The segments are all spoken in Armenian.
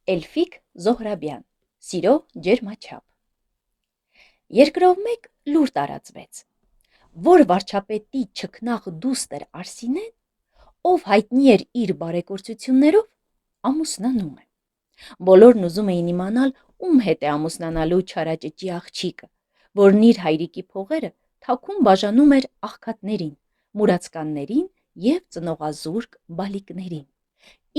Էլֆիկ Զոհրաբյան, Սիրո ջերմաչափ։ Երկրով մեկ լուր տարածվեց, որ վարչապետի չքնաղ դուստր Արսինեն, ով հայտնի էր իր բարեգործություններով, ամուսնանում է։ Բոլորն ուզում էին իմանալ, ում հետ է ամուսնանալու չարաճճի աղջիկը, որն իր հայրիկի փողերը թաքուն բաժանում էր աղքատներին, մուրացկաններին և ծնողազուրկ բալիկներին։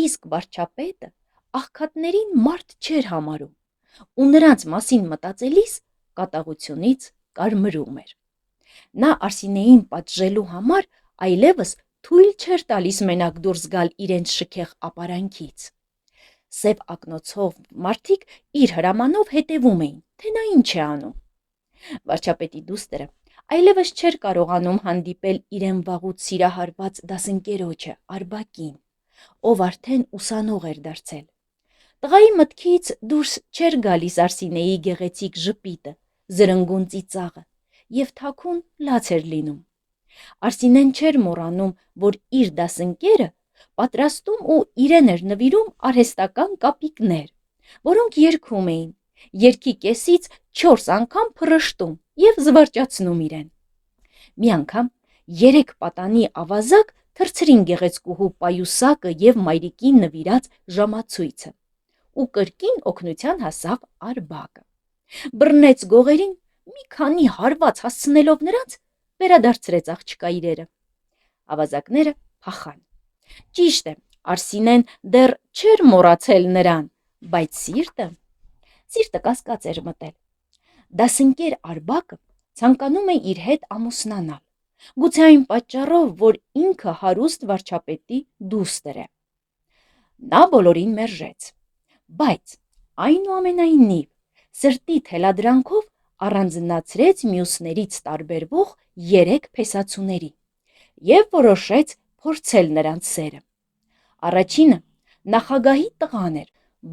Իսկ վարչապետը աղքատներին մարդ չէր համարում ու նրանց մասին մտածելիս կատաղությունից կարմրում էր։ Նա Արսինեին պատժելու համար այլևս թույլ չէր տալիս մենակ դուրս գալ իրենց շքեղ ապարանքից։ Սև ակնոցով մարդիկ իր հրամանով հետևում էին, թե նա ինչ է անում։ Վարչապետի դուստրը այլևս չէր կարողանում հանդիպել իրեն վաղուց սիրահարված դասընկերոջը Արբակին, ով արդեն ուսանող էր դարձել։ Տղայի մտքից դուրս չէր գալիս Արսինեի գեղեցիկ ժպիտը, զրնգուն ծիծաղը և թաքուն լաց էր լինում։ Արսինեն չէր մոռանում, որ իր դասընկերը պատրաստում ու իրեն էր նվիրում արհեստական կապիկներ, որոնք երգում էին, երգի կեսից 4 անգամ փռշտում և զվարճացնում իրեն։ Մի անգամ 3 պատանի ավազակ թռցրին գեղեցկուհու պայուսակը և մայրիկին նվիրած ժամացույցը ու կրկին օգնության հասավ Արբակը։ Բռնեց գողերին, մի քանի հարված հասցնելով նրանց, վերադարձրեց աղջկա իրերը։ Ավազակները փախան։ Ճիշտ է, Արսինեն դեռ չէր մոռացել նրան, բայց սիրտը կասկած էր մտել։ Դասընկեր Արբակը ցանկանում է իր հետ ամուսնանալ, գուցե այն պատճառով, որ ինքը հարուստ վարչապետի դուստր է։ Նա բոլորին մերժեց, բայց այնուամենայնիվ սրտի թելադրանքով առանձնացրեց մյուսներից տարբերվող 3 փեսացուների և որոշեց փորձել նրանց սերը։ Առաջինը նախագահի տղան էր,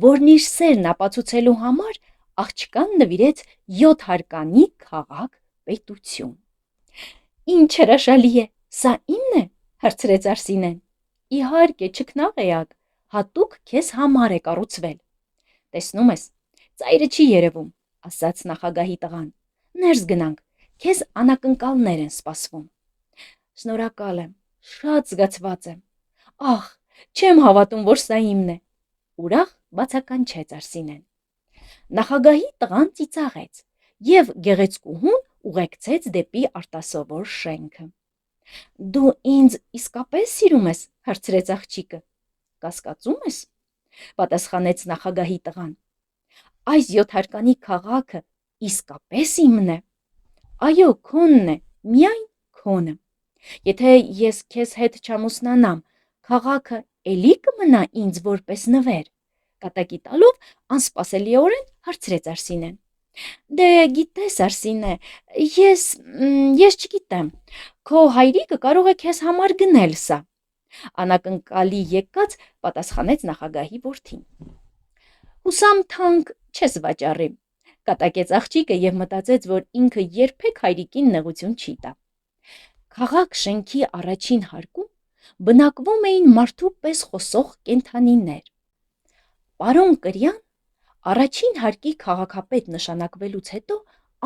որն իր սերն ապացուցելու համար աղջկան նվիրեց 7 հարկանի քաղաք պետություն։ Ինչ հրաշալի է, սա իմն է, հարցրեց Արսինեն։ Իհարկե, չքնաղ էակ, հատուկ քեզ համար է կառուցվել։ Տեսնում ես, ծայրը չի երևում, ասաց նախագահի տղան։ Ներս գնանք, քեզ անակնկալներ են սպասվում։ Շնորհակալ եմ, շատ զգացված եմ։ Ահ, չեմ հավատում, որ սա իմն է, ուրախ բացականչեց Արսինեն։ Նախագահի տղան ծիծաղեց և գեղեցկուհուն ուղեկցեց դեպի արտասովոր շենքը։ Դու ինձ իսկապես սիրում ես, հարցրեց աղջիկը։ Կասկածում ես, պատասխանեց նախագահի տղան։ Այս 7 հարկանի քաղաքը իսկապես իմն է։ Այո, քոնն է, միայն քոնը։ Եթե ես քեզ հետ չամուսնանամ, քաղաքը էլի կմնա ինձ որպես նվեր, կատակի տալով անսպասելիորեն հարցրեց Արսինեն։ Դե գիտես, Արսինե, ես չգիտեմ, քո հայրիկը կարող է քեզ համար գնել սա, անակնկալի եկած պատասխանեց նախագահի որդին։ Հուսամ թանկ չես վաճառի, կատակեց աղջիկը և մտածեց, որ ինքը երբեք հայրիկին նեղություն չի տա։ Քաղաք շենքի առաջին հարկում բնակվում էին մարդու պես խոսող կենդանիներ։ Պարոն Կրյան առաջին հարկի քաղաքապետ նշանակվելուց հետո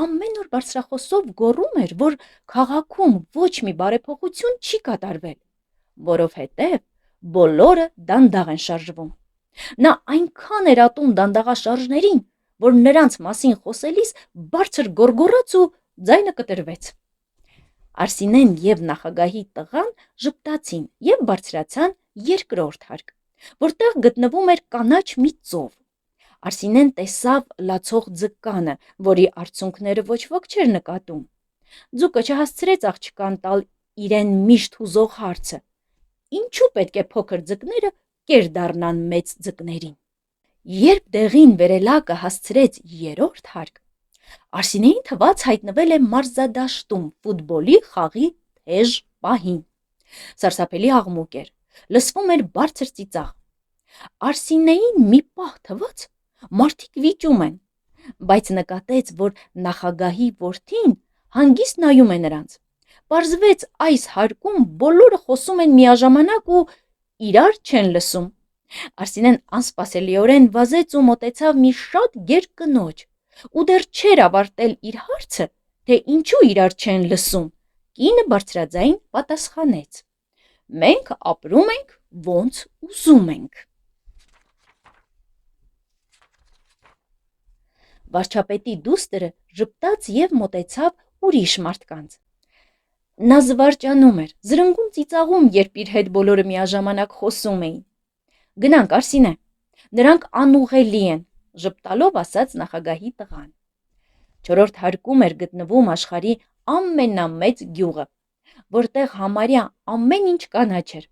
ամեն օր բարձրախոսով գոռում էր, որ քաղաքում ոչ մի բարեփոխություն չի կատարվել, որովհետև բոլորը դանդաղ են շարժվում։ Նա այնքան էր ատում դանդաղաշարժներին, որ նրանց մասին խոսելիս բարձր գոռգոռաց ու ձայնը կտրվեց։ Արսինեն և նախագահի տղան ժպտացին և բարձրացան երկրորդ հարկ, որտեղ գտնվում էր կանաչ մի ծով։ Արսինեն տեսավ լացող ձկանը, որի արցունքները ոչ ոք չէր նկատում։ Ձուկը չհասցրեց աղջկան տալ իրեն միշտ հուզող հարցը. Ինչու պետք է փոքր ձկները կեր դառնան մեծ ձկներին։ Երբ դեղին վերելակը հասցրեց 3-րդ հարկ, Արսինեին թվաց հայտնվել է մարզադաշտում ֆուտբոլի խաղի թեժ պահին։ Սարսափելի աղմուկ էր, լսվում էր բարձր ծիծաղ։ Արսինեին մի պահ թվաց, մարդիկ վիճում են, բայց նկատեց, որ նախագահի որդին հանգիստ նայում է նրանց։ Պարզվեց այս հարկում բոլորը խոսում են միաժամանակ ու իրար չեն լսում։ Արսինեն անսպասելիորեն վազեց ու մոտեցավ մի շատ գեր կնոջ, ու դեռ չէր ավարտել իր հարցը, թե ինչու իրար չեն լսում, կինը բարձրաձայն պատասխանեց. «Մենք ապրում ենք, ոնց ուզում ենք»։ Վարչապետի դուստրը ժպտաց և մոտեցավ ուրիշ մարդկանց։ Նա զվարճանում էր, զրնգում ծիծաղում, երբ իր հետ բոլորը միաժամանակ խոսում էին։ «Գնանք, Արսինե, նրանք անուղղելի են», ժպտալով ասաց նախագահի տղան։ 4-րդ հարկում էր գտնվում աշխարհի ամենամեծ գյուղը, որտեղ համարյա ամեն ինչ կանաչ էր։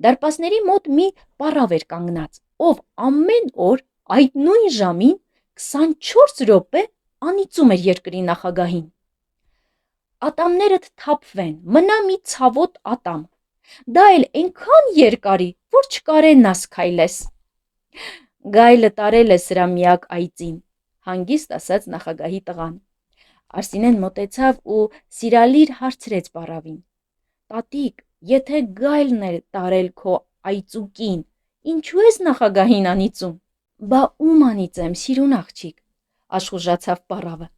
Դարպասների մոտ մի պառավ էր կանգնած, ով ամեն օր այդ նույն ժամին 24 րոպե անիծում էր երկրի նախագահին։ «Ատամներդ թափվեն, մնա մի ցավոտ ատամ, դա էլ այնքան երկարի, որ չկարենաս քայլես»։ «Գայլը տարել է սրա միակ այծին», հանգիստ ասաց նախագահի տղան։ Արսինեն մոտեցավ ու սիրալիր հարցրեց պառավին. «Տատիկ, եթե գայլն է տարել քո այծուկին, ինչու ես նախագահին անիծում»։ «Բա ում անիծեմ, սիրուն աղջիկ», աշխուժացավ պառավը։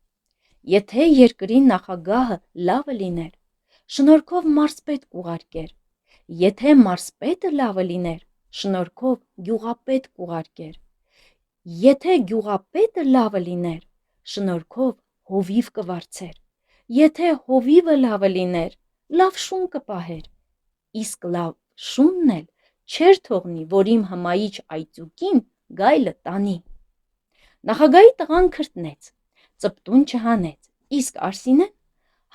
«Եթե երկրի նախագահը լավը լիներ, շնորհքով մարզպետ կուղարկեր, եթե մարզպետը լավը լիներ, շնորհքով գյուղապետ կուղարկեր, եթե գյուղապետը լավը լիներ, շնորհքով հովիվ կվարձեր, եթե հովիվը լավը լիներ, լավ շուն կպահեր, իսկ լավ շունն էլ չէր թողնի, որ իմ հմայիչ այծուկին գայլը տանի»։ Նախագահի տղան քրտնեց, ծպտուն չհանեց, իսկ Արսինեն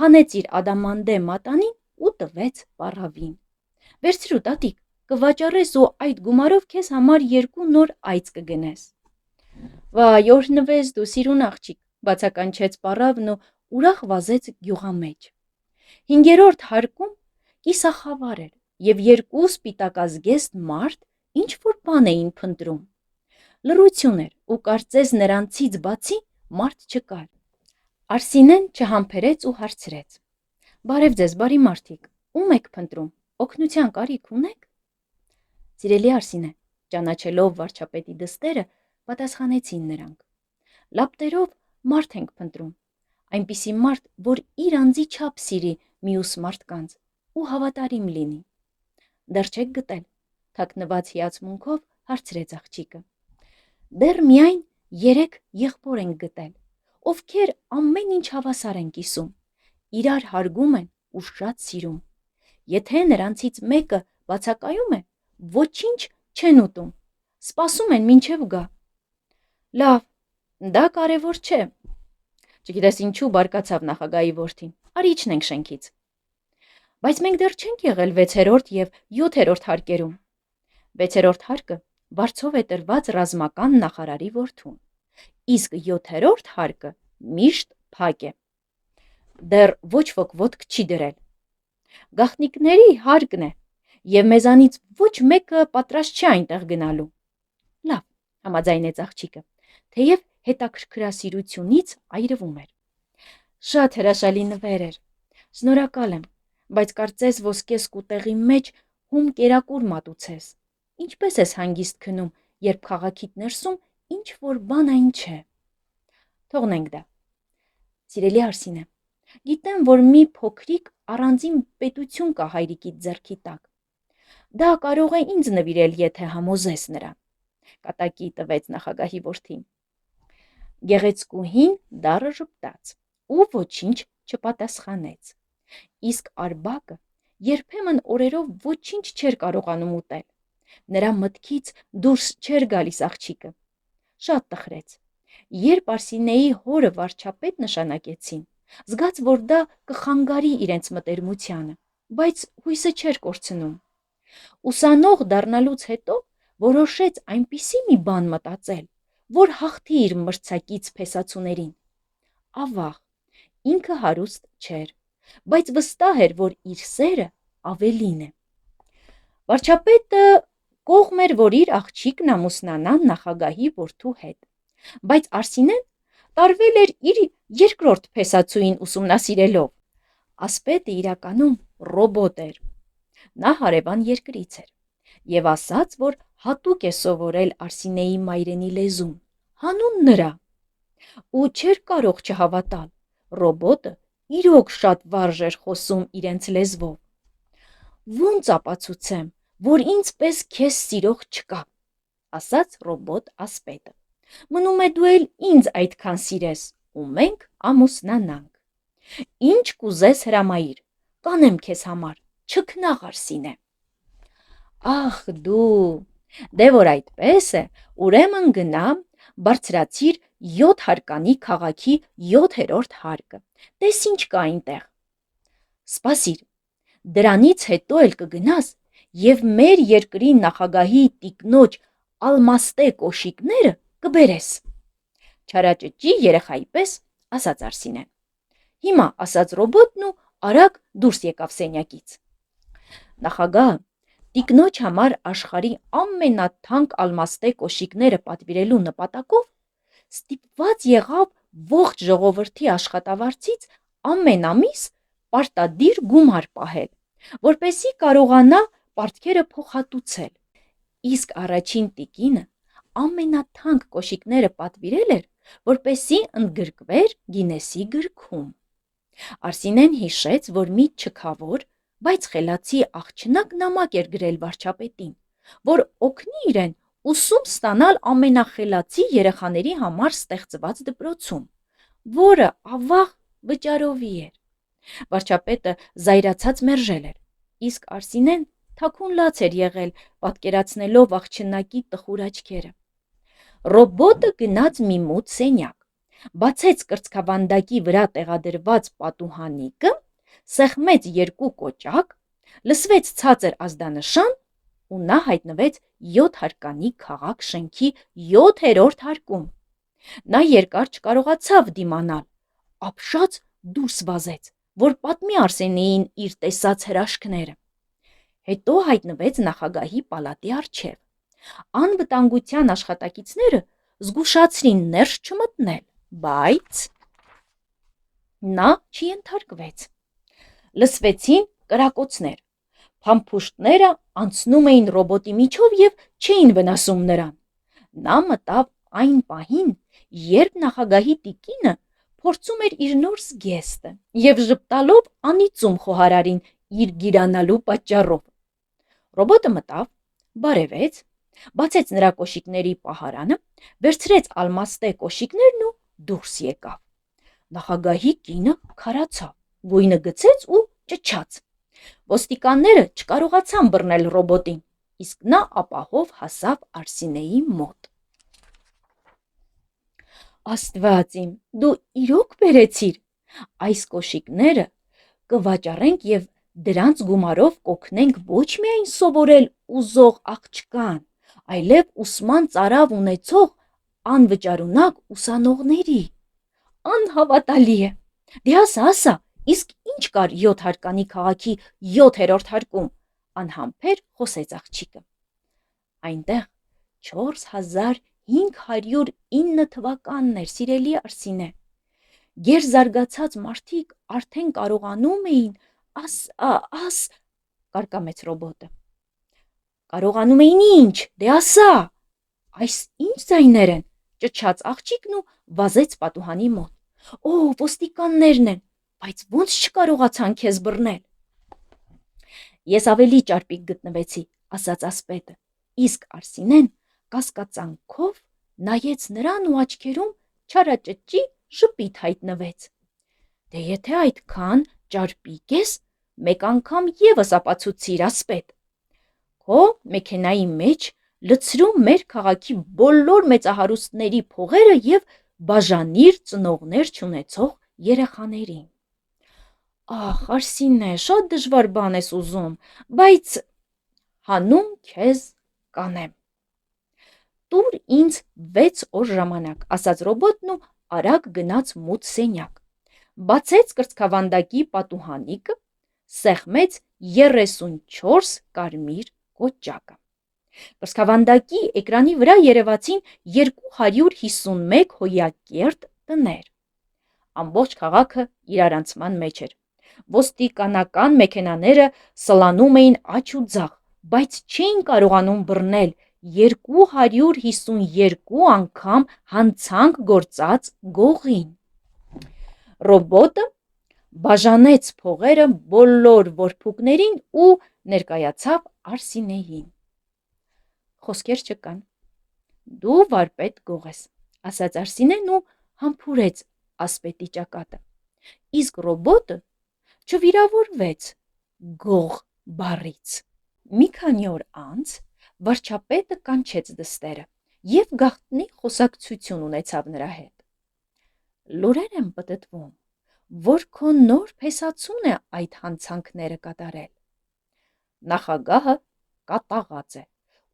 հանեց իր ադամանդե մատանին ու տվեց պառավին։ «Վերցրու, տատիկ, կվաճառես ու այդ գումարով քեզ համար 2 նոր այծ կգնես»։ «Վայ, օրհնվես դու, սիրուն աղջիկ», բացականչեց պառավն ու ուրախ վազեց գյուղամեջ։ 5-րդ հարկում կիսախավար էր և 2 սպիտակազգեստ մարդ ինչ-որ բան էին փնտրում։ Լռություն էր ու կարծես նրանցից բացի մարդ չկար։ Արսինեն չհամբերեց ու հարցրեց. «Բարև ձեզ, բարի մարդիկ, ում եք փնտրում, օգնության կարիք ունեք»։ «Սիրելի Արսինե», ճանաչելով վարչապետի դստերը, պատասխանեցին նրանք, «լապտերով մարդ ենք փնտրում, այնպիսի մարդ, որ իր անձի չափ սիրի մյուս մարդկանց ու հավատարիմ լինի»։ «Դեռ չեք գտել», թաքնված հիացմունքով հարցրեց աղջիկը։ «Դեռ միայն 3 եղբոր ենք գտել, ովքեր ամեն ինչ հավասար են կիսում, իրար հարգում են ու շատ սիրում։ Եթե նրանցից մեկը բացակայում է, ոչինչ չեն ուտում, սպասում են մինչև գա»։ «Լավ, դա կարևոր չէ»։ «Չգիտես ինչու», բարկացավ նախագահի որդին, «արի իջնենք շենքից»։ «Բայց մենք դեռ չենք եղել 6-րդ և 7-րդ հարկերում»։ 6-րդ հարկը վարձով է տրված ռազմական նախարարի որդուն, իսկ 7-րդ հարկը միշտ փակ է։ Դեռ ոչ ոք ոտք չի դրել։ Գաղտնիքների հարկն է, և մեզանից ոչ մեկը պատրաստ չէ այնտեղ գնալու։ «Լավ», համաձայնեց աղջիկը, թեև հետաքրքրասիրությունից այրվում էր։ «Շատ հրաշալի նվեր էր, շնորհակալ եմ, բայց կարծես ոսկե սկուտեղի մեջ հում կերակուր մատուցես։ Ինչպես ես հանգիստ քնում, երբ քաղաքիդ ներսում ինչ-որ բան այն չէ»։ «Թողնենք դա։ Սիրելի Արսինե, գիտեմ, որ մի փոքրիկ առանձին պետություն կա հայրիկիդ ձեռքի տակ։ Դա կարող է ինձ նվիրել, եթե համոզես նրան», կատակի տվեց նախագահի որդին։ Գեղեցկուհին դառը ժպտաց ու ոչինչ չպատասխանեց, իսկ Արբակը երբեմն օրերով ոչինչ չէր կարողանում ուտել։ Նրա մտքից դուրս չէր գալիս աղջիկը։ Շատ տխրեց։ Երբ Արսինեի հորը վարչապետ նշանակեցին, զգաց, որ դա կխանգարի իրենց մտերմությանը, բայց հույսը չէր կորցնում։ Ուսանող դառնալուց հետո որոշեց այնպիսի մի բան մտածել, որ հաղթի իր մրցակից փեսացուներին։ Ավաղ, ինքը հարուստ չէր, բայց վստահ էր, որ իր սերը ավելին է։ Վարչապետը կողմ էր, որ իր աղջիկն ամուսնանա նախագահի որդու հետ, բայց Արսինեն տարվել էր իր 2-րդ փեսացուին ուսումնասիրելով։ Ասպետը իրականում ռոբոտ էր։ Նա հարևան երկրից էր և ասաց, որ հատուկ է սովորել Արսինեի մայրենի լեզուն, հանուն նրա, ու չէր կարող չհավատալ, ռոբոտը իրոք շատ վարժ էր խոսում իրենց լեզվով։ Ոնց ապացուցեմ, որ ինձ պես քեզ սիրող չկա, ասաց ռոբոտ ասպետը։ Մնում է դու էլ ինձ այդքան սիրես, ու մենք ամուսնանանք։ Ինչ կուզես հրամայիր, կանեմ քեզ համար, չքնաղ Արսինե։ Ախ դու, դե որ այդպես է, ուրեմն գնա, բարձրացիր 7 հարկանի քաղաքի 7-րդ հարկը, տես ինչ կա այնտեղ։ Սպասիր, դրանից հետո էլ կգնաս և մեր երկրի նախագահի տիկնոջ ալմաստե կոշիկները կբերես։ Չարաճճի երեխայի պես ասաց Արսինեն։ Հիմա ասաց ռոբոտն ու արագ դուրս եկավ սենյակից։ Նախագահը տիկնոջ համար աշխարհի ամենաթանկ ալմաստե կոշիկները պատվիրելու նպատակով ստիպված եղավ ողջ ժողովրդի աշխատավարձից ամեն ամիս պարտադիր գումար պահել, որպեսզի կարողանա պարտքերը փոխհատուցել։ Իսկ առաջին տիկինը ամենաթանկ կոշիկները պատվիրել էր, որպեսզի ընդգրկվեր Գինեսի գրքում։ Արսինեն հիշեց, որ մի չքավոր, բայց խելացի աղջնակ նամակ էր գրել վարչապետին, որ օգնի իրեն ուսում ստանալ ամենախելացի երեխաների համար ստեղծված դպրոցում, որը ավաղ վճարովի էր։ Վարչապետը զայրացած մերժել էր, իսկ Արսինեն թաքուն լաց էր եղել, պատկերացնելով աղջնակի տխուր աչքերը։ Ռոբոտը գնաց մի մութ սենյակ, բացեց կրծքավանդակի վրա տեղադրված պատուհանիկը, սեղմեց 2 կոճակ, լսվեց ցածր ազդանշան ու նա հայտնվեց 7 հարկանի քաղաք շենքի 7-րդ հարկում։ Նա երկար չկարողացավ դիմանալ, ապշած դուրս վազեց, որ պատմի Արսենեին իր տեսած հրաշքները։ Հետո հայտնվեց նախագահի պալատի առջև։ Անվտանգության աշխատակիցները զգուշացրին ներս չմտնել, բայց նա չենթարկվեց։ Լսվեցին կրակոցներ, փամփուշտները անցնում էին ռոբոտի միջով և չէին վնասում նրան։ Նա մտավ այն պահին, երբ նախագահի տիկինը փորձում էր իր նոր զգեստը և ժպտալով անիծում խոհարարին իր գիրանալու պատճառով։ Ռոբոտը մտավ, բարևեց, բացեց նրա կոշիկների պահարանը, վերցրեց ալմաստե կոշիկներն ու դուրս եկավ։ Նախագահի կինը քարացավ, գույնը գցեց ու ճչաց։ Ոստիկանները չկարողացան բռնել ռոբոտին, իսկ նա ապահով հասավ Արսինեի մոտ։ Աստված իմ, դու իրոք բերեցիր, այս կոշիկները կվաճառենք և դրանց գումարով կօգնենք ոչ միայն սովորել ուզող աղջկան, այլև ուսման ծարավ ունեցող անվճարունակ ուսանողների։ Անհավատալի է։ Դե ասա, իսկ ինչ կար 7 հարկանի քաղաքի 7-րդ հարկում, անհամբեր խոսեց աղջիկը։ Այնտեղ 4509 թվականն էր, սիրելի Արսինե։ Գերզարգացած մարդիկ արդեն կարողանում էին կարկամեց ռոբոտը։ Կարողանում էին ինչ, դե ասա, այս ինչ ձայներ են, ճչաց աղջիկն ու վազեց պատուհանի մոտ։ Օ, ոստիկաններն են, բայց ոնց չկարողացան քեզ բռնել։ Ես ավելի ճարպիկ գտնվեցի, ասաց ասպետը, իսկ Արսինեն կասկածանքով նայեց նրան ու աչքերում չարաճճի ժպիտ հայտնվեց։ Դե եթե այդքան ճարպիկ ես, մեկ անգամ ևս ապացուցիր, ասպետ։ Քո մեքենայի մեջ լցրու մեր քաղաքի բոլոր մեծահարուստների փողերը և բաժանիր ծնողներ չունեցող երեխաներին։ Ախ, Արսինե, շատ դժվար բան ես ուզում, բայց հանուն քեզ կանեմ։ Տուր ինձ 6 օր ժամանակ, ասաց ռոբոտն ու արագ գնաց մութ սենյակ։ Բացեց կրծքավանդակի պատուհանիկը, սեղմեց 34 կարմիր կոճակը։ Կրծքավանդակի էկրանի վրա երևացին 251 հոյակերտ տներ։ Ամբողջ քաղաքը իրարանցման մեջ էր։ Ոստիկանական մեքենաները սլանում էին աջ ու ձախ, բայց չէին կարողանում բռնել 252 անգամ հանցանք գործած գողին։ Ռոբոտը բաժանեց փողերը բոլոր որփուկներին ու ներկայացավ Արսինեին։ Խոսքեր չկան։ Դու վարպետ գող ես, ասաց Արսինեն ու համբուրեց ասպետի ճակատը։ Իսկ ռոբոտը չվիրավորվեց գող բառից։ Մի քանի օր անց վարչապետը կանչեց դստերը և գաղտնի խոսակցություն ունեցավ նրա հետ։ Լուրեր եմ պտտվում, որ քո նոր փեսացուն է այդ հանցանքները կատարել։ Նախագահը կատաղած է,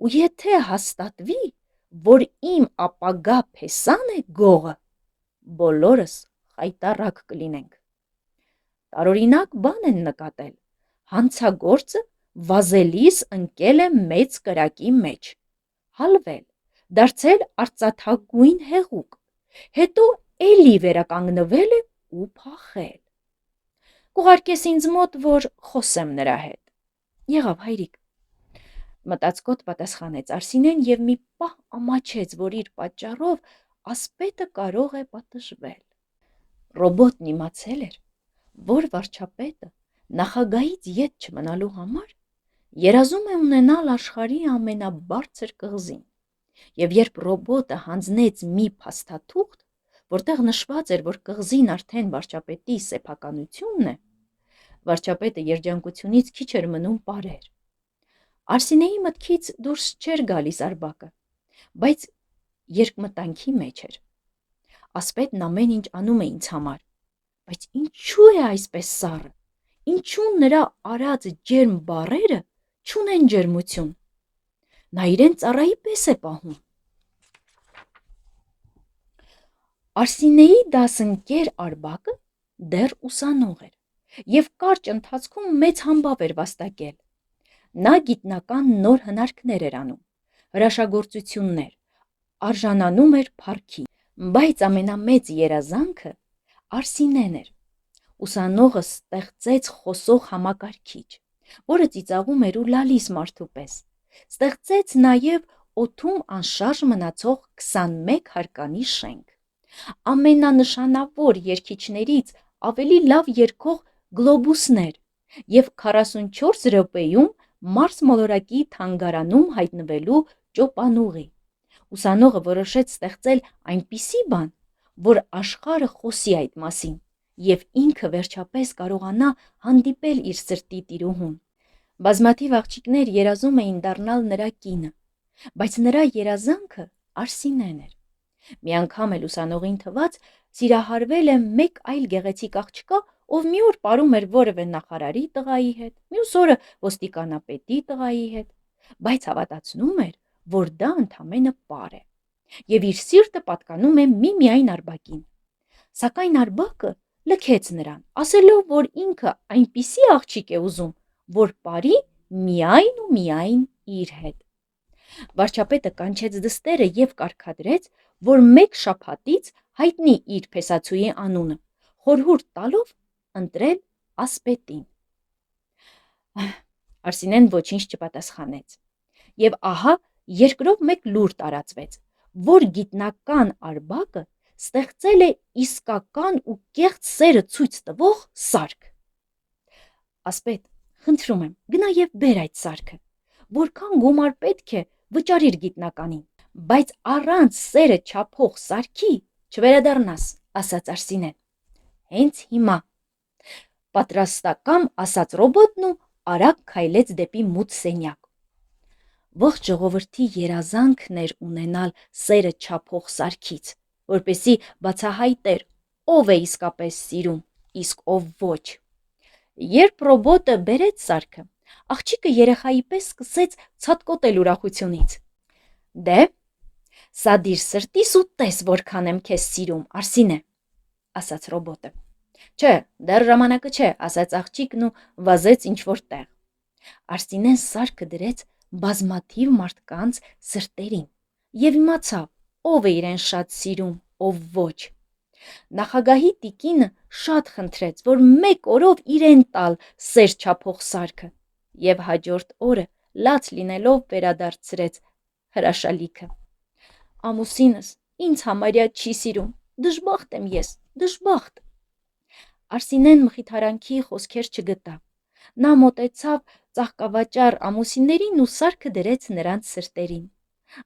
ու եթե հաստատվի, որ իմ ապագա փեսան է գողը, բոլորս խայտառակ կլինենք։ Տարօրինակ բան են նկատել, հանցագործը վազելիս ընկել է մեծ կրակի մեջ, հալվել, դարձել արծաթագույն հեղուկ, հետո էլի վերականգնվել է ու փախել։ Կուղարկես ինձ մոտ, որ խոսեմ նրա հետ։ Եղավ, հայրիկ, մտածկոտ պատասխանեց Արսինեն և մի պահ ամաչեց, որ իր պատճառով ասպետը կարող է պատժվել։ Ռոբոտն իմացել էր, որ վարչապետը նախագահից ետ չմնալու համար երազում է ունենալ աշխարհի ամենաբարձր կղզին, և երբ ռոբոտը հանձնեց մի փաստաթուղթ, որտեղ նշված էր, որ կղզին արդեն վարչապետի սեփականությունն է, վարչապետը երջանկությունից քիչ էր մնում պարեր։ Արսինեի մտքից դուրս չէր գալիս Արբակը, բայց երկմտանքի մեջ էր։ Ասպետն ամեն ինչ անում է ինձ համար, բայց ինչու է այսպես սառը, ինչու նրա արած ջերմ բառերը չունեն ջերմություն, նա իրեն ծառայի պես է պահում։ Արսինեի դասընկեր Արբակը դեռ ուսանող էր և կարճ ընթացքում մեծ համբավ էր վաստակել։ Նա գիտնական նոր հնարքներ էր անում, հրաշագործություններ, արժանանում էր փառքի, բայց ամենամեծ երազանքը Արսինեն էր։ Ուսանողը ստեղծեց խոսող համակարգիչ, որը ծիծաղում էր ու լալիս մարդու պես, ստեղծեց նաև օդում անշարժ մնացող 21 հարկանի շենք, ամենանշանավոր երգիչներից ավելի լավ երգող գլոբուսներ և 44 րոպեում Մարս մոլորակի թանգարանում հայտնվելու ճոպանուղի։ Ուսանողը որոշեց ստեղծել այնպիսի բան, որ աշխարհը խոսի այդ մասին, և ինքը վերջապես կարողանա հանդիպել իր սրտի տիրուհուն։ Բազմաթիվ աղջիկներ երազում էին դառնալ նրա կինը, բայց նրա երազանքը Արսինեն էր։ Մի անգամ էլ ուսանողին թվաց սիրահարվել է մեկ այլ գեղեցիկ աղջկա, ով մի օր պարում էր որևէ նախարարի տղայի հետ, մյուս օրը ոստիկանապետի տղայի հետ, բայց հավատացնում էր, որ դա ընդամենը պար է, և իր սիրտը պատկանում է միմիայն Արբակին։ Սակայն Արբակը լքեց նրան, ասելով, որ ինքը այնպիսի աղջիկ է ուզում, որ պարի միայն ու միայն իր հետ։ Վարչապետը կանչեց դստերը և կարգադրեց, որ մեկ շաբաթից հայտնի իր փեսացուի անունը, խորհուրդ տալով ընտրել ասպետին։ Արսինեն ոչինչ չպատասխանեց, և ահա երկրով մեկ լուր տարածվեց, որ գիտնական Արբակը ստեղծել է իսկական ու կեղծ սերը ցույց տվող սարք։ Ասպետ, խնդրում եմ, գնա և բեր այդ սարքը, որքան գումար պետք է վճարիր գիտնականին, բայց առանց սերը չափող սարքի չվերադառնաս, ասաց Արսինեն։ Հենց հիմա, պատրաստակամ ասաց ռոբոտն ու արագ քայլեց դեպի մութ սենյակ։ Ողջ ժողովրդի երազանքն էր ունենալ սերը չափող սարքից, որպեսզի բացահայտեր ով է իսկապես սիրում, իսկ ով ոչ։ Երբ ռոբոտը բերեց սարքը, աղջիկը երեխայի պես սկսեց ցատկոտել ուրախությունից։ Դե, սա դիր սրտիս ու տես որքան եմ քեզ սիրում, Արսինե, ասաց ռոբոտը։ Չէ, դեռ ժամանակը չէ, ասաց աղջիկն ու վազեց ինչ-որ տեղ։ Արսինեն սարքը դրեց բազմաթիվ մարդկանց սրտերին և իմացավ, ով է իրեն շատ սիրում, ով ոչ։ Նախագահի տիկինը շատ խնդրեց, որ մեկ օրով իրեն տալ սեր չափող սարքը, և հաջորդ օրը լաց լինելով վերադարձրեց հրաշալիքը։ Ամուսինս ինձ համարյա չի սիրում, դժբախտ եմ ես, դժբախտ։ Արսինեն մխիթարանքի խոսքեր չգտավ։ Նա մոտեցավ ծաղկավաճառ ամուսիններին ու սարքը դրեց նրանց սրտերին։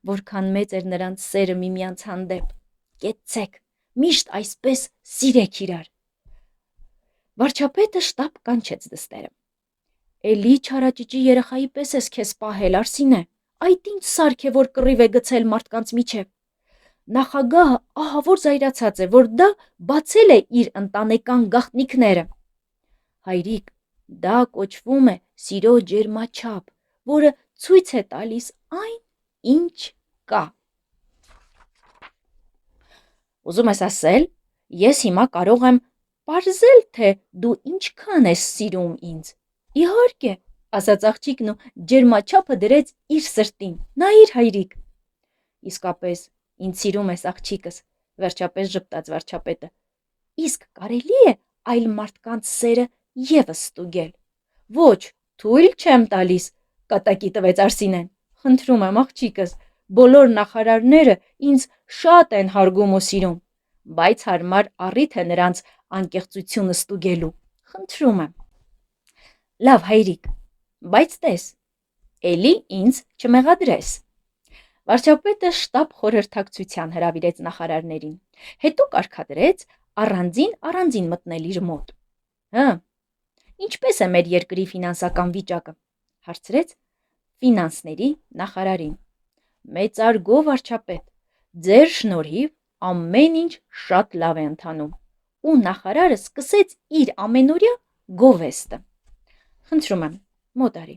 Որքան մեծ էր նրանց սերը միմյանց հանդեպ։ Կեցցեք, միշտ այսպես սիրեք իրար։ Վարչապետը շտապ կանչեց դստերը։ Էլի չարաճճի երեխայի պես ես քեզ պահել, Արսինե, այդ ինչ սարք է, որ կռիվ է գցել մարդկանց միջև։ Նախագահը ահա որ զայրացած է, որ դա բացել է իր ընտանեկան գաղտնիքները։ Հայրիկ, դա կոչվում է սիրո ջերմաչափ, որը ցույց է տալիս այն, ինչ կա։ Ուզում ես ասել, ես հիմա կարող եմ պարզել, թե դու ինչքան ես սիրում ինձ։ Իհարկե, ասաց աղջիկն ու ջերմաչափը դրեց իր սրտին։ Նայիր, հայրիկ։ Իսկապես, ինձ սիրում ես, աղջիկս, վերջապես ժպտաց վարչապետը։ Իսկ կարելի է այլ մարդկանց սերը եւս ստուգել։ Ոչ, թույլ չեմ տալիս, կատակի տվեց Արսինեն։ Խնդրում եմ, աղջիկս, բոլոր նախարարները ինձ շատ են հարգում ու սիրում, բայց հարմար առիթ է նրանց անկեղծությունը ստուգելու։ Խնդրում եմ։ Լավ, հայրիկ, բայց տես, էլի ինձ չմեղադրես։ Վարչապետը շտապ խորհրդակցության հրավիրեց նախարարներին, հետո կարգադրեց առանձին մտնել իր մոտ։ Ինչպես է մեր երկրի ֆինանսական վիճակը, հարցրեց ֆինանսների նախարարին։ Մեծարգո վարչապետ, ձեր շնորհիվ ամեն ինչ շատ լավ է ընթանում։ Ու նախարարը սկսեց իր ամենօրյա գովեստը։ Խնդրում եմ, մոտ արի։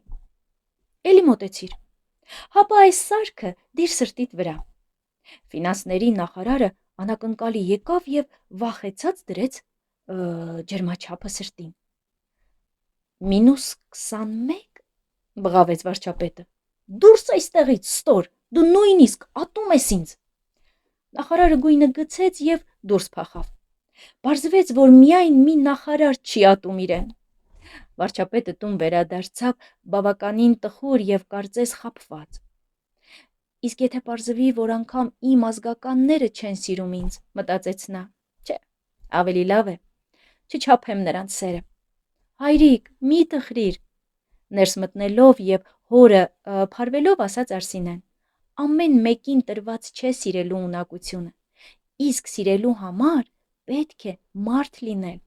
Էլի մոտեցիր։ Հապա այս սարքը դիր սրտիդ վրա։ Ֆինանսների նախարարը անակնկալի եկավ եւ վախեցած դրեց ջերմաչափը սրտին։ -21, բղավեց վարչապետը։ Դուրս այստեղից, ստոր, դու նույնիսկ ատում ես ինձ։ Նախարարը գույնը գցեց եւ դուրս փախավ։ Պարզվեց, որ միայն մի նախարար չի ատում իրեն։ Վարչապետը տուն վերադարձավ բավականին տխուր եւ կարծես խաբված։ Իսկ եթե պարզվի, որ անգամ իմ ազգականները չեն սիրում ինձ, մտածեց նա, չէ, ավելի լավ է, չչափեմ նրանց սերը։ Հայրիկ, մի տխրիր, ներս մտնելով եւ հորը փարվելով ասաց Արսինեն, ամեն մեկին տրված չէ սիրելու ունակությունը, իսկ սիրելու համար պետք է մարդ լինել։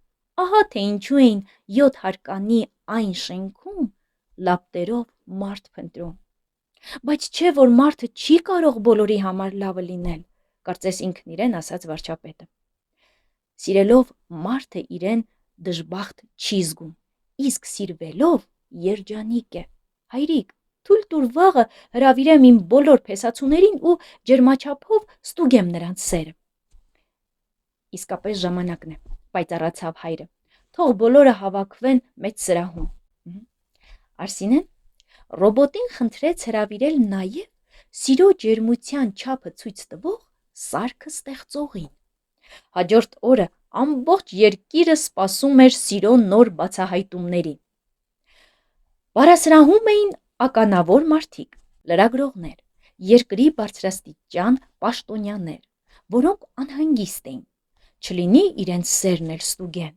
Ահա թե ինչու էին 7 հարկանի այն շենքում լապտերով մարդ փնտրում։ Բայց չէ, որ մարդը չի կարող բոլորի համար լավը լինել, կարծես ինքն իրեն ասաց վարչապետը։ Սիրելով մարդը իրեն դժբախտ չի զգում, իսկ սիրվելով երջանիկ է։ Հայրիկ, թույլ տուր վաղը հրավիրեմ իմ բոլոր փեսացուներին ու ջերմաչափով ստուգեմ նրանց սերը։ Իսկապես ժամանակն է, պայծառացավ հայրը։ Թող բոլորը հավաքվեն մեծ սրահում։ Արսինեն ռոբոտին խնդրեց հրավիրել նաև սիրո ջերմության չափը ցույց տվող սարքը ստեղծողին։ Հաջորդ օրը ամբողջ երկիրը սպասում էր սիրո նոր բացահայտումների։ Բառասրահում էին ականավոր մարդիկ, լրագրողներ, երկրի բարձրաստիճան պաշտոնյաներ, որոնք անհանգիստ էին, չլինի իրենց սերն էլ ստուգեն,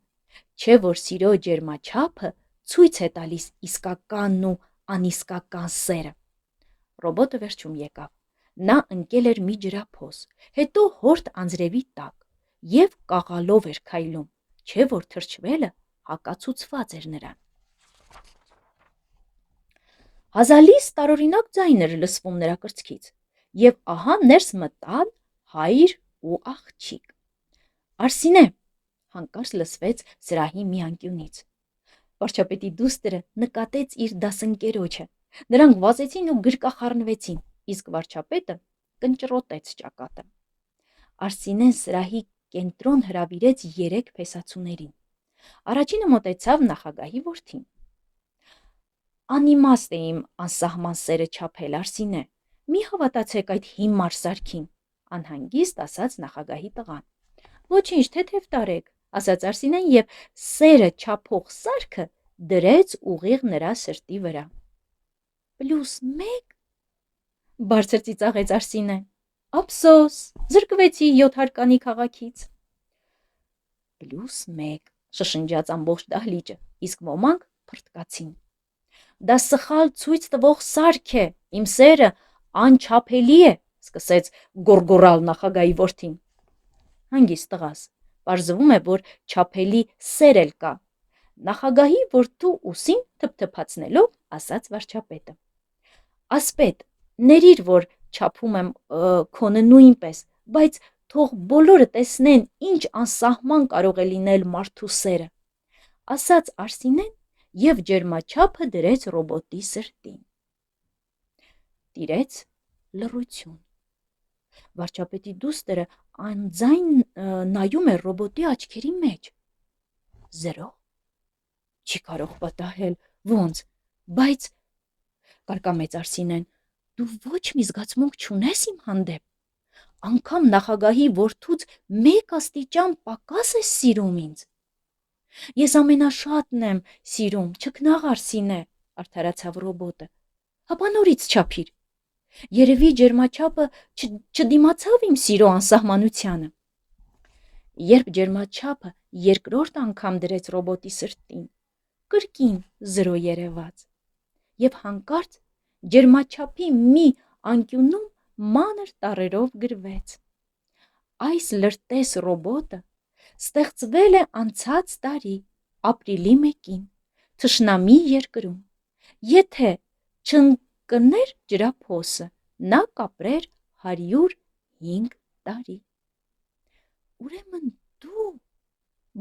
չէ որ սիրո ջերմաչափը ցույց է տալիս իսկականն ու անիսկական սերը։ Ռոբոտը վերջում եկավ։ Նա ընկել էր մի ջրափոս, հետո հորդ անձրևի տակ եւ կաղալով էր քայլում, չէ որ թրջվելը հակացուցված էր նրան։ Հազալից տարօրինակ ձայն էր լսվում նրա կրծքից, եւ ահա ներս մտան հայր ու աղջիկ։ Արսինե, հանկարծ լսվեց սրահի մի անկյունից։ Վարչապետի դուստրը նկատեց իր դասընկերոջը, նրանք վազեցին ու գրկախառնվեցին, իսկ վարչապետը կնճռոտեց ճակատը։ Արսինեն սրահի կենտրոն հրավիրեց 3 փեսացուներին։ Առաջինը մոտեցավ նախագահի որդին։ Անիմաստ է իմ անսահման սերը չափել, Արսինե, մի հավատացեք այդ հիմար սարքին, անհանգիստ ասաց նախագահի տղան։ Ոչինչ, թեթև տարեք, ասաց Արսինեն եւ սերը չափող սարքը դրեց ուղիղ նրա սրտի վրա։ +1, Բարձր ծիծաղեց Արսինեն։ Ափսոս, զրկվեցի 7 հարկանի քաղաքից։ +1 շշնջաց ամբողջ դահլիճը, իսկ ոմանք փռթկացին։ Դա սխալ ցույց տվող սարք է, իմ սերը անչափելի է, սկսեց գոռգոռալ նախագահի որդին։ Հանգիստ տղաս, պարզվում է, որ չափելի սեր էլ կա, նախագահի որդու ուսին թփթփացնելով ասաց վարչապետը։ Ասպետ, ներիր, որ չափում եմ քոնը նույնպես, բայց թող բոլորը տեսնեն, ինչ անսահման կարող է լինել մարդու սերը, ասաց Արսինեն և ջերմաչափը դրեց ռոբոտի սրտին։ Տիրեց լռություն։ Վարչապետի դուստրը անձայն նայում էր ռոբոտի աչքերի մեջ։ Զրո։ Չի կարող պատահել, ոնց, բայց կարկամեց Արսինեն, դու ոչ մի զգացմունք չունես իմ հանդեպ, անգամ նախագահի որդուց 1 աստիճան պակաս ես սիրում ինձ։ Ես ամենաշատն եմ սիրում, չքնաղ Արսինե, արդարացավ ռոբոտը, հապա նորից չափիր։ Երևի ջերմաչափը չդիմացավ իմ սիրո անսահմանությանը։ Երբ ջերմաչափը երկրորդ անգամ դրեց ռոբոտի սրտին, կրկին զրո երևաց, և հանկարծ ջերմաչափի մի անկյունում մանր տառերով գրվեց. Այս լրտես ռոբոտը ստեղծվել է անցած տարի, ապրիլի 1-ին, թշնամի երկրում, եթե չընկներ ջրափոսը, նա կապրեր 105 տարի։ Ուրեմն դու,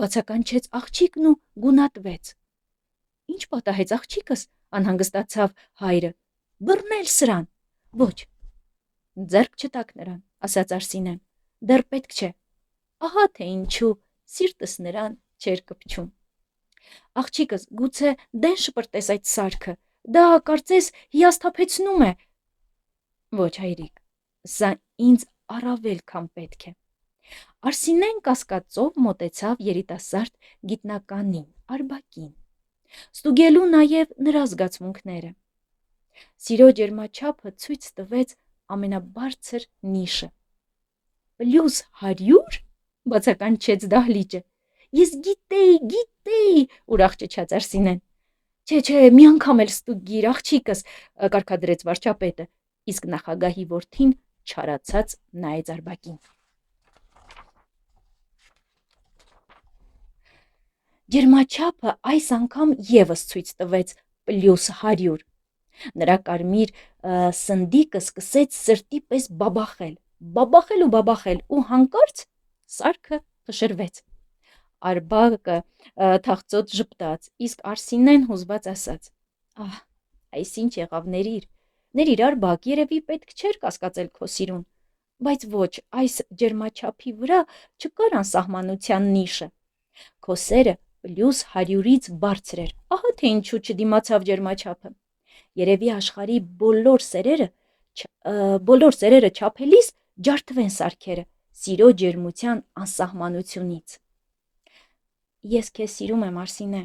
բացականչեց աղջիկն ու գունատվեց։ Ինչ պատահեց աղջիկս, անհանգստացավ հայրը, բռնել սրան, ոչ, ձեռք չտաք նրան, ասաց Արսինեն, դեռ պետք չէ, ահա թե ինչու սիրտս նրան չէր կպչում։ Աղջիկս, գուցե դեն շպրտես այդ սարքը, դա կարծես հիասթափեցնում է։ Ոչ հայրիկ, սա ինձ առավել քան պետք է։ Արսինեն կասկածով մոտեցավ երիտասարդ գիտնականին, Արբակին, ստուգելու նաև նրա զգացմունքները։ Սիրո ջերմաչափը ցույց տվեց ամենաբարձր նիշը։ +100, բացականչեց դահլիճը։ Ես գիտեի, ուրախ ճչաց Արսինեն։ Չէ, մի անգամ էլ ստուգիր, աղջիկս, կարգադրեց վարչապետը, իսկ նախագահի որդին չարացած նայեց Արբակին։ Ջերմաչափը այս անգամ եւս ցույց տվեց +100։ Նրա կարմիր սնդիկը սկսեց սրտի պես բաբախել ու հանկարծ սարքը փշրվեց։ Արբակը թախծոտ ժպտաց, իսկ Արսինեն հուզված ասաց. Ահ, այսինչ եղավ, ներիր Արբակ, երևի պետք չէր կասկածել քո սիրուն, բայց ոչ, այս ջերմաչափի վրա չկար անսահմանության նիշը։ Քո սերը +100-ից բարձր էր, ահա թե ինչու չդիմացավ ջերմաչափը։ Երևի աշխարհի բոլոր սերերը չափելիս ջարդվեն սարքերը սիրո ջերմության անսահմանությունից։ Ես քեզ սիրում եմ, Արսինե,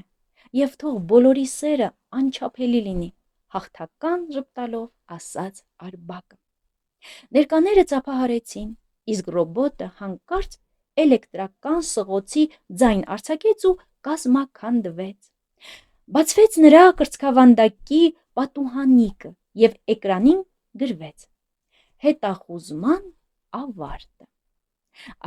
և թող բոլորի սերը անչափելի լինի, հաղթական ժպտալով ասաց Արբակը։ Ներկաները ծափահարեցին, իսկ ռոբոտը հանկարծ էլեկտրական սղոցի ձայն արձակեց ու կազմաքանդվեց։ Բացվեց նրա կրծքավանդակի պատուհանիկը և էկրանին գրվեց. Հետախուզման ավարտը։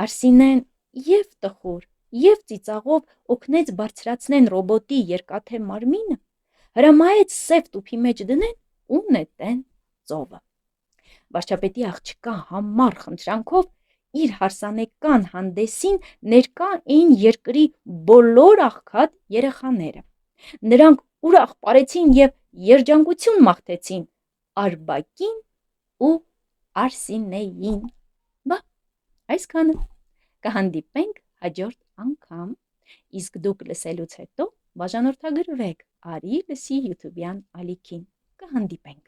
Արսինեն և տխուր, և ծիծաղով օգնեց բարձրացնեն ռոբոտի երկաթե մարմինը, հրամայեց սև տուփի մեջ դնեն ու նետեն ծովը։ Վարչապետի աղջկա համառ խնդրանքով իր հարսանեկան հանդեսին ներկա էին երկրի բոլոր աղքատ երեխաները։ Նրանք ուրախ պարեցին և երջանկություն մաղթեցին Արբակին ու Արսինեին։ Բա, այսքանը, կհանդիպենք հաջորդ անգամ, իսկ դուք լսելուց հետո բաժանորդագրվեք Արի լսի YouTube-յան ալիքին, կհանդիպենք։